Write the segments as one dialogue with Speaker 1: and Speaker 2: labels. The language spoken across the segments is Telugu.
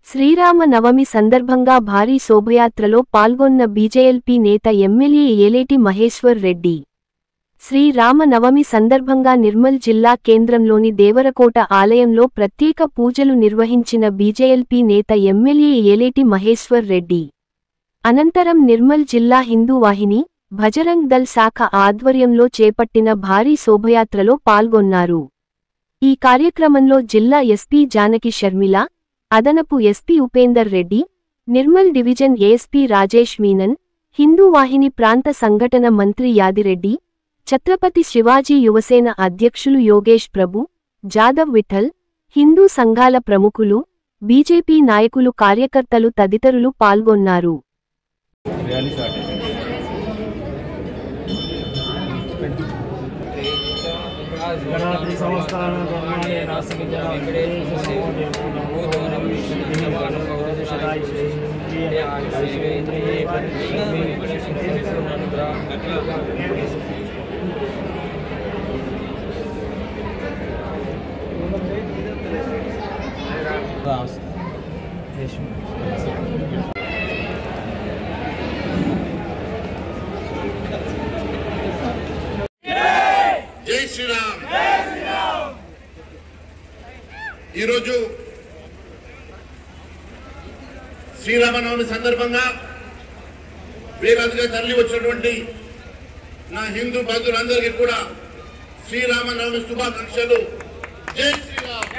Speaker 1: శ్రీరామ నవమి సందర్భంగా భారీ శోభయాత్రలో పాల్గొన్న బీజేఎల్పీ నేత ఎమ్మెల్యే ఏలేటి మహేశ్వర్ రెడ్డి. శ్రీరామ నవమి సందర్భంగా నిర్మల్ జిల్లా కేంద్రంలోని దేవరకోట ఆలయంలో ప్రత్యేక పూజలు నిర్వహించిన బీజేఎల్పీ నేత ఎమ్మెల్యే ఏలేటి మహేశ్వర్ రెడ్డి. అనంతరం నిర్మల్ జిల్లా హిందూ వాహిని, భజరంగ్ దళ్ శాఖ ఆధ్వర్యంలో చేపట్టిన భారీ శోభయాత్రలో పాల్గొన్నారు. ఈ కార్యక్రమంలో జిల్లా ఎస్పీ జానకి షర్మిల, అదనపు SP Upender Reddy, Nirmal division ASP Rajesh Menon, Hindu Vahini ప్రాంత సంఘటన మంత్రి యాదిరెడ్డి, ఛత్రపతి శివాజీ యువసేన అధ్యక్షులు యోగేష్ ప్రభు, జాదవ్ విఠల్, హిందూ సంఘాల ప్రముఖులు, బీజేపీ నాయకులు, కార్యకర్తలు తదితరులు పాల్గొన్నారు.
Speaker 2: జై శ్రీరామ్. ఈరోజు శ్రీరామనవమి సందర్భంగా వేలాదిగా తరలి వచ్చినటువంటి నా హిందూ బంధువులందరికీ కూడా శ్రీరామనవమి శుభాకాంక్షలు. జై శ్రీరామ్.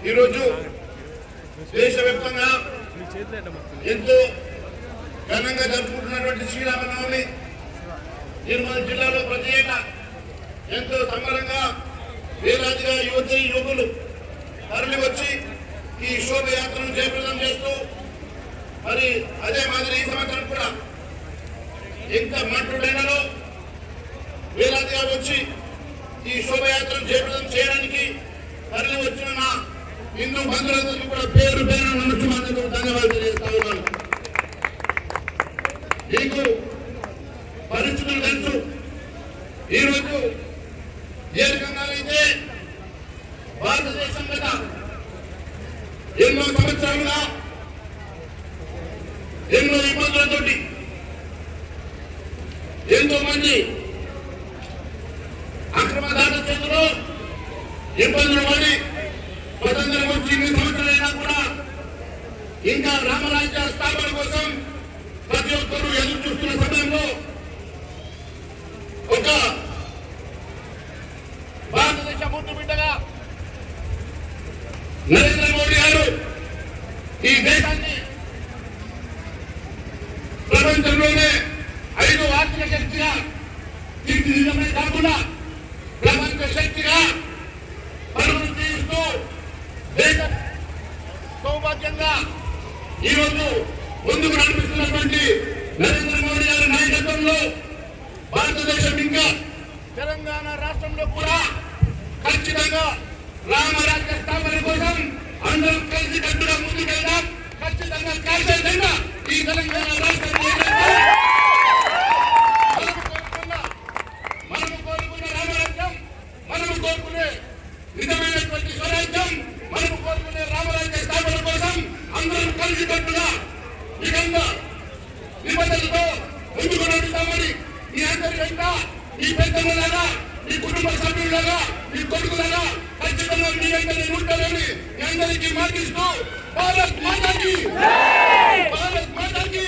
Speaker 2: ఈరోజు దేశవ్యాప్తంగా ఎంతో ఘనంగా జరుపుకుంటున్నటువంటి శ్రీరామనవమి నిర్మల్ జిల్లాలో ప్రతి ఏటా ఎంతో సంబరంగా వేలాదిగా యువకులు తరలి వచ్చి ఈ శోభయాత్రను జయప్రదం చేస్తూ, మరి అదే మాదిరి ఈ సంవత్సరం కూడా ఎంత మంటుడైనలో వేలాదిగా వచ్చి ఈ శోభయాత్రను జయప్రదం చేయడానికి తరలి వచ్చిన నా హిందూ బంధువులందరికీ కూడా పేరు పేరు నమస్కారాలు, ధన్యవాదాలు తెలియజేస్తా ఉన్నాను. మీకు పరిస్థితులు తెలుసు. ఈరోజు ఏ రకంగా అయితే భారతదేశం మీద ఎన్నో సంవత్సరాలుగా ఎన్నో ఇబ్బందులతోటి ఎంతో మంది అక్రమదారుల చేతిలో ఇబ్బందులు పడి స్వతంత్రం వచ్చి ఇన్ని సంవత్సరాలైనా కూడా ఇంకా రామరాజ్య స్థాపన కోసం ప్రతి ఒక్కరూ ఎదురు చూస్తున్న సమయంలో ఒక భారతదేశ ముద్దు బిడ్డగా నరేంద్ర మోడీ గారు ఈ దేశాన్ని ప్రపంచంలోనే 5వ ఆర్థిక శక్తిగా తీర్చిదిద్దడమే కాకుండా ప్రపంచ శక్తిగా పరుగులు తీస్తూ దేశ సౌభాగ్యంగా ఈరోజు ముందుకు నడిపిస్తున్నటువంటి నరేంద్ర మోడీ గారి నాయకత్వంలో భారతదేశం ఇంకా తెలంగాణ రాష్ట్రంలో కూడా ఖచ్చితంగా రామరాజ్య స్థాపన కోసం అందరం కలిసి కట్టుగా ముందుకెళ్దాం. ఖచ్చితంగా కాల్చేద్దాం. ఈ తెలంగాణ రాష్ట్రంలో మనము కోరుకున్న రామరాజ్యం, మనము కోరుకునే నిజమైనటువంటి స్వరాజ్యం, మనము కోరుకునే రామరాజ్య స్థాపన కోసం అందరం కలిసి కట్టుగా నిజంగా నిబద్ధతతో ముందుకు నడుస్తామని మీ అందరి వెంట, ఈ పెద్దలాగా, ఈ కుటుంబ సభ్యులాగా, ఈ కొడుకులాగా ఖచ్చితంగా మీ వెంట నేను ఉంటానని మీ అందరికీ మాటిస్తూ భారత్ మాతాకి, భారత్ మాతాకి.